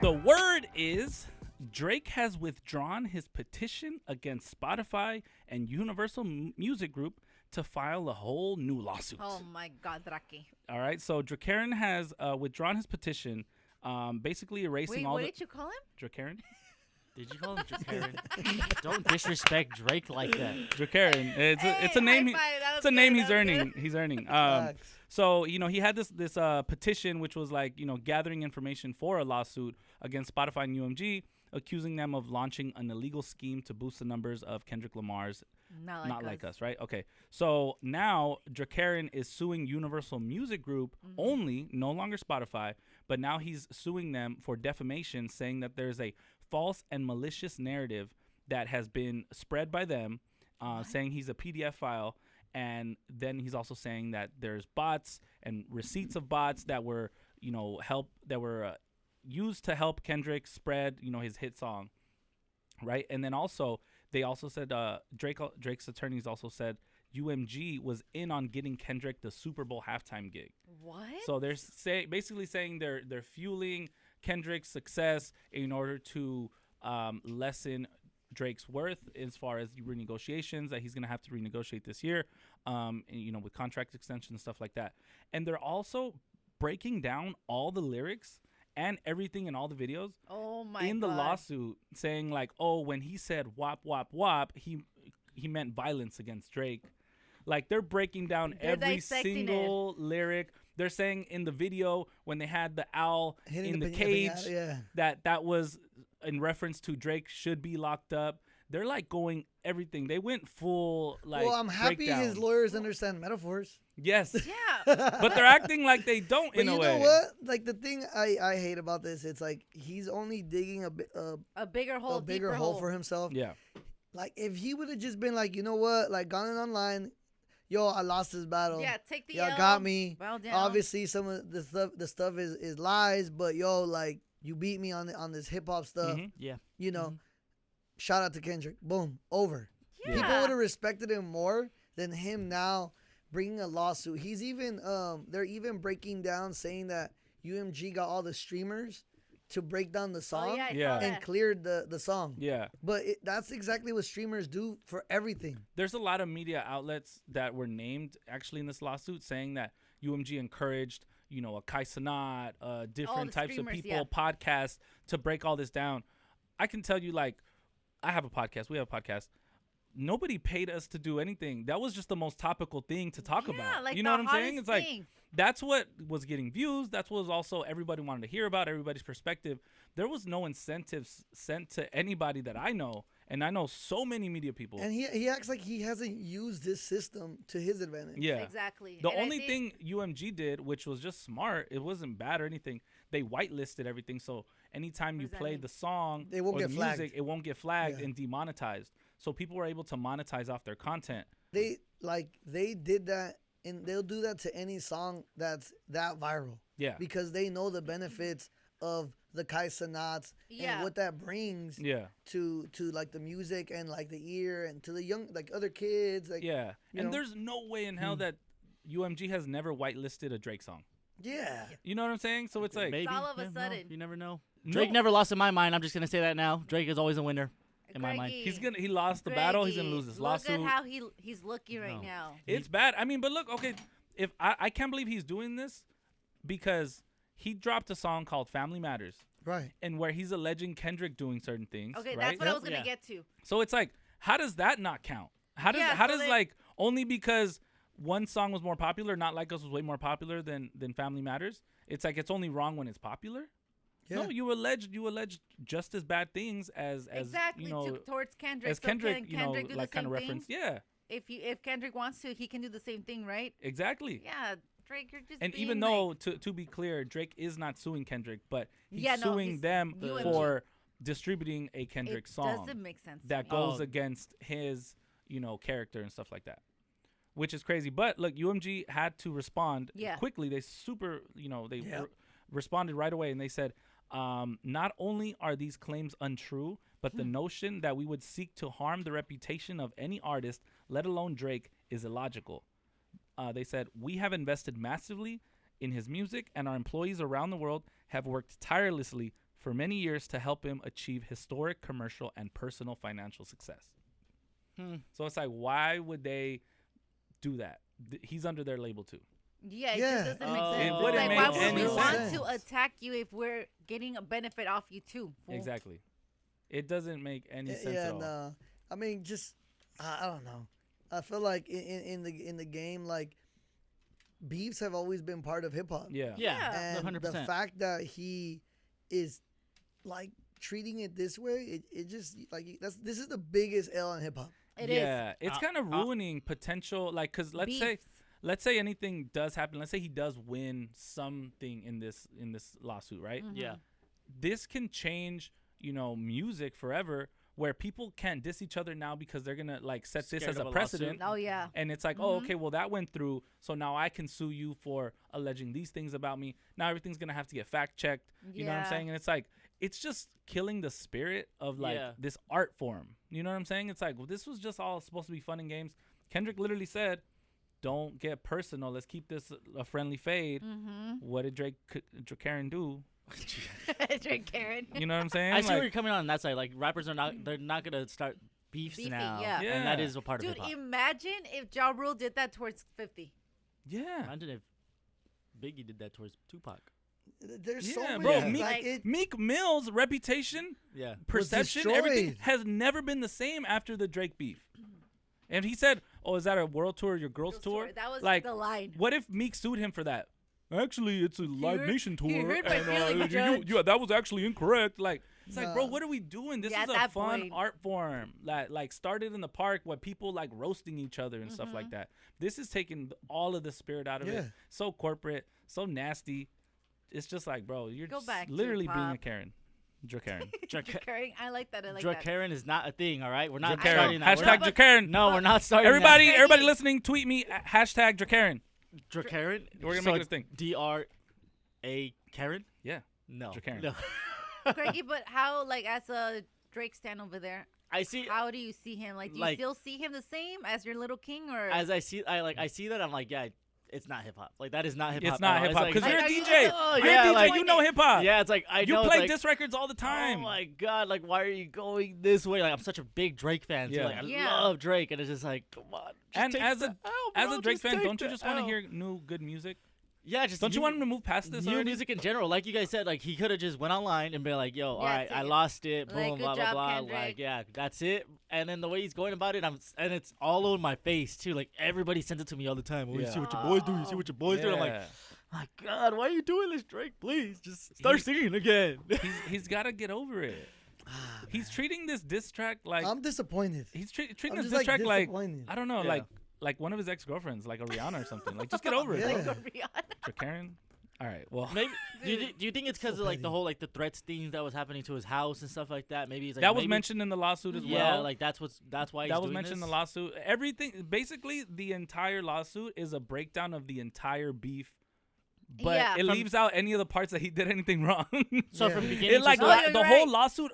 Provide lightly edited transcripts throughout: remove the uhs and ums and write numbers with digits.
The word is Drake has withdrawn his petition against Spotify and Universal Music Group to file a whole new lawsuit. Oh my God, Drake. All right, so Drakaren has withdrawn his petition, basically erasing all what the... did you call him? Drakaren? Did you call him Drakaren? Don't disrespect Drake like that. Drakaren. It's a name. It's a name he's earning. He's earning. So he had this petition, which was like gathering information for a lawsuit against Spotify and UMG, accusing them of launching an illegal scheme to boost the numbers of Kendrick Lamar's Not Like Us, right? Okay. So now Drakaren is suing Universal Music Group only, no longer Spotify, but now he's suing them for defamation, saying that there's a false and malicious narrative that has been spread by them, saying he's a PDF file. And then he's also saying that there's bots and receipts of bots that were, used to help Kendrick spread, his hit song, right? And then also they also said Drake's attorneys also said UMG was in on getting Kendrick the Super Bowl halftime gig. What? So they're basically saying they're fueling Kendrick's success in order to lessen Drake's worth as far as renegotiations that he's going to have to renegotiate this year, with contract extensions and stuff like that. And they're also breaking down all the lyrics and everything in all the videos in the lawsuit, saying like, when he said wop, wop, wop, he meant violence against Drake. Like, they're breaking down every single lyric. They're saying in the video when they had the owl in the cage that was in reference to Drake should be locked up. They're like going everything. They went full like. Well, I'm happy breakdown. his lawyers understand metaphors. Yes. Yeah. But they're acting like they don't in a way. But you know what? Like, the thing I hate about this, it's like he's only digging a bigger hole, a bigger hole for himself. Yeah. Like, if he would have just been like, you know what, like gone online, yo, I lost this battle. Yeah, take the Y'all got me. Well down. Obviously, some of the stuff is lies, but yo, like, you beat me on this hip hop stuff. Mm-hmm. Yeah. Shout out to Kendrick. Boom, over. Yeah. People would have respected him more than him now bringing a lawsuit. He's even they're even breaking down, saying that UMG got all the streamers to break down the song and cleared the song. Yeah. But that's exactly what streamers do for everything. There's a lot of media outlets that were named actually in this lawsuit, saying that UMG encouraged, a Kai Cenat, different types of people, podcasts to break all this down. I can tell you, like, I have a podcast. We have a podcast. Nobody paid us to do anything. That was just the most topical thing to talk about. Like, you know what I'm saying? It's like, thing. that's what was getting views. That's what was also everybody wanted to hear about, everybody's perspective. There was no incentives sent to anybody that I know. And I know so many media people. And he acts like he hasn't used this system to his advantage. Yeah. Exactly. The only thing UMG did, which was just smart, it wasn't bad or anything, they whitelisted everything. So anytime you play the song they won't or get the flagged. music, it won't get flagged and demonetized. So people were able to monetize off their content. They did that, and they'll do that to any song that's that viral. Yeah. Because they know the benefits of the Kai Cenats and what that brings to like the music and like the ear and to the young, like other kids. Like, and there's no way in hell that UMG has never whitelisted a Drake song. Yeah. You know what I'm saying? So it's like, maybe. It's all of a sudden. No, you never know. Drake never lost in my mind. I'm just going to say that now. Drake is always a winner in my mind. He lost the battle. He's going to lose this lawsuit. Look at how he's looking right now. It's bad. I mean, but look, okay, if I can't believe he's doing this because he dropped a song called Family Matters. Right. And where he's alleging Kendrick doing certain things. Okay, right? that's what I was going to get to. So it's like, how does that not count? How does like, only because one song was more popular, Not Like Us was way more popular than Family Matters? It's like, it's only wrong when it's popular? Yeah. No, you alleged just as bad things as towards Kendrick. As Kendrick, Kendrick do like the kind of same reference. thing? Yeah. If Kendrick wants to, he can do the same thing, right? Exactly. Yeah. Drake, you're just and being even though, to be clear, Drake is not suing Kendrick, but he's suing them UMG. for distributing a Kendrick song doesn't make sense that goes against his, character and stuff like that, which is crazy. But look, UMG had to respond quickly. They responded right away, and they said, not only are these claims untrue, but the notion that we would seek to harm the reputation of any artist, let alone Drake, is illogical. They said, we have invested massively in his music, and our employees around the world have worked tirelessly for many years to help him achieve historic commercial and personal financial success. So it's like, why would they do that? He's under their label too. Yeah, it just doesn't make sense. It wouldn't make why would any we want sense. to attack you if we're getting a benefit off you too? Fool? Exactly. It doesn't make any sense at all. No. I mean, just I don't know. I feel like in the game, like beefs have always been part of hip hop. Yeah. Yeah. And 100%. the fact that he is like treating it this way, it just like this is the biggest L in hip hop. It is. Yeah, it's kind of ruining potential. Like, cause let's say anything does happen. Let's say he does win something in this lawsuit, right? Mm-hmm. Yeah. This can change, music forever, where people can't diss each other now because they're gonna like set this Scared as of a a precedent. Oh yeah. And it's like, oh, okay, well that went through, so now I can sue you for alleging these things about me. Now everything's gonna have to get fact checked. You know what I'm saying? And it's like, it's just killing the spirit of like this art form. You know what I'm saying? It's like, well, this was just all supposed to be fun and games. Kendrick literally said, "Don't get personal. Let's keep this a friendly fade." What did Drakaren do? Drakaren. You know what I'm saying? I see where you're coming on that side. Like rappers are not, they're not gonna start beefs Beefing, now. yeah. And that is a part of Dude, hip hop. imagine if Ja Rule did that towards 50. Yeah. Imagine if Biggie did that towards Tupac. There's so many. bro. Meek Mill's reputation, perception, everything has never been the same after the Drake beef. And he said, "Oh, is that a world tour, your girls tour?" That was like the line. What if Meek sued him for that? Actually, it's a Live Nation tour. He hurt my feelings, Judge. yeah, that was actually incorrect. Like, it's like, bro, what are we doing? This is a fun point. art form that like started in the park where people like roasting each other and stuff like that. This is taking all of the spirit out of it. So corporate, so nasty. It's just like, bro, you're just literally being a Karen. Drakaren. Drakaren. I like that. Drakaren is not a thing, all right? We're not Drakaren. starting that. Hashtag Drakaren. No, we're not starting everybody, that. Everybody listening, tweet me hashtag Drakaren. Drakaren? We're going to make it a thing. D-R-A Karen? Yeah. No. Drakaren. No. Craigie, but how, like, as a Drake stan over there, I see. how do you see him? Like, do you still see him the same as your little king? Or as I see that, I'm like, yeah, it's not hip hop. Like, that is not hip hop. It's not hip hop because like, you're a DJ. Yeah, you're a DJ. like, You know hip hop. Yeah, it's like I know. You play like, diss records all the time. Oh my god! Like, why are you going this way? Like, I'm such a big Drake fan. So, like, I love Drake, and it's just like, come on. And as a Drake fan, don't you just want to hear new good music? Yeah, just don't you want him to move past this? New music in general, like you guys said, like he could have just went online and been like, "Yo, all right, I lost it, boom, like, blah blah blah." Like, yeah, that's it. And then the way he's going about it, and it's all over my face too. Like everybody sends it to me all the time. Oh, you see what your boys do? You see what your boys do? I'm like, my God, why are you doing this, Drake? Please, just start singing again. he's got to get over it. He's treating this diss track like I'm disappointed. He's treating this diss track like I don't know, like one of his ex-girlfriends, like a Rihanna or something. Like, just get over it. Like a Rihanna. Karen. All right. Well, maybe. Do you think it's because of like the whole like the threats things that was happening to his house and stuff like that? Maybe it's like that was mentioned in the lawsuit as well. Yeah, like that's why he's that was doing mentioned this? in the lawsuit. Everything, basically, the entire lawsuit is a breakdown of the entire beef. But it leaves out any of the parts that he did anything wrong. So from beginning it like to the whole lawsuit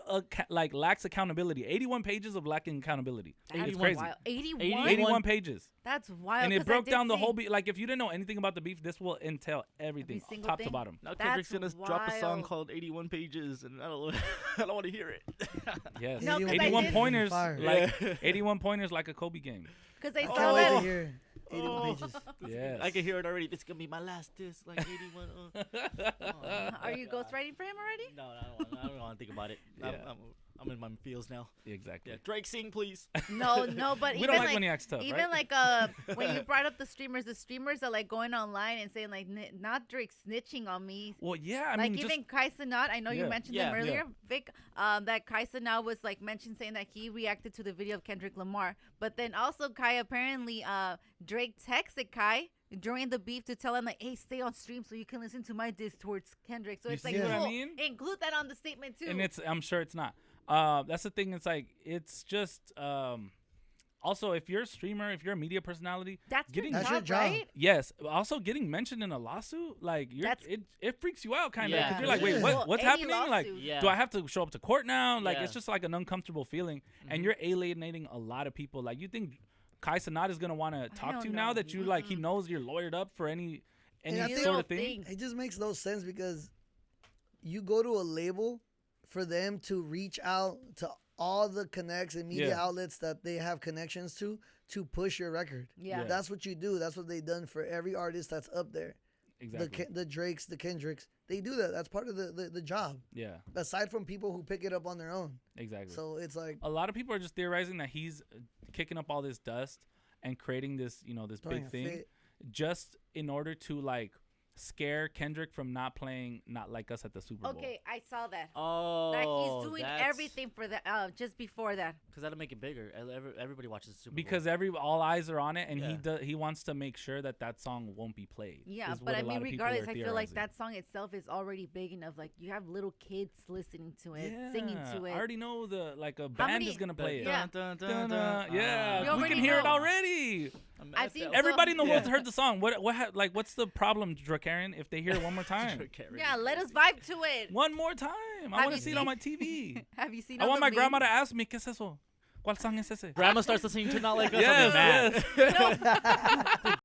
like lacks accountability. 81 pages of lacking accountability. It's crazy. 81 pages. That's wild. And it broke down the whole beef. Like if you didn't know anything about the beef, this will entail everything, top to bottom. Now Kendrick's gonna drop a song called 81 Pages, and I don't want to hear it. Yes, no, 81 pointers, like 81 pointers, like a Kobe game. Because I saw that. 81 pages. Yes. I can hear it already. This is gonna be my last disc, like 81. Are you ghostwriting for him already? No, I don't want to think about it. Yeah. I'm in my feels now. Exactly. Yeah. Drake, sing, please. No, but we even don't like when he acts tough, even right? like when you brought up the streamers are like going online and saying like not Drake snitching on me. Well, yeah, I mean, just, even Kai Cenat, I know you mentioned them earlier, Vic. That Kai Cenat was like mentioned saying that he reacted to the video of Kendrick Lamar, but then also Kai apparently Drake texted Kai during the beef to tell him like, hey, stay on stream so you can listen to my diss towards Kendrick. So it's like, what I mean? Include that on the statement too. And I'm sure it's not. That's the thing. It's like, it's just, also if you're a streamer, if you're a media personality, that's getting your job, right? Yes. Also getting mentioned in a lawsuit, like it freaks you out kind of. Yeah. Cause you're like, wait, what's happening? Lawsuit. Like, do I have to show up to court now? Like, it's just like an uncomfortable feeling, and you're alienating a lot of people. Like, you think Kai Cenat is gonna want to talk to you now that you like he knows you're lawyered up for any sort of thing? It just makes no sense because you go to a label for them to reach out to all the connects and media outlets that they have connections to push your record. Yeah. That's what you do. That's what they've done for every artist that's up there. Exactly. The Drakes, the Kendricks, they do that. That's part of the job. Yeah. Aside from people who pick it up on their own. Exactly. So it's like a lot of people are just theorizing that he's kicking up all this dust and creating this, this big thing just in order to like scare Kendrick from not playing Not Like Us at the Super Bowl. Okay, I saw that. Oh, that he's doing everything for that. Just before that, because that'll make it bigger. Everybody watches the Super Bowl. Because all eyes are on it, and he wants to make sure that song won't be played. Yeah, but I mean, regardless, I feel like that song itself is already big enough. Like you have little kids listening to it, singing to it. I already know a band is gonna play it. Yeah, we can hear it already. I've seen everybody in the world heard the song. What's the problem, Drakaren? If they hear it one more time, yeah, let us vibe to it one more time. I want to see it on my TV. Have you seen? I want my grandma to ask me, ¿Qué es eso? ¿Cuál song es ese? Grandma starts listening to Not Like Us. Yes.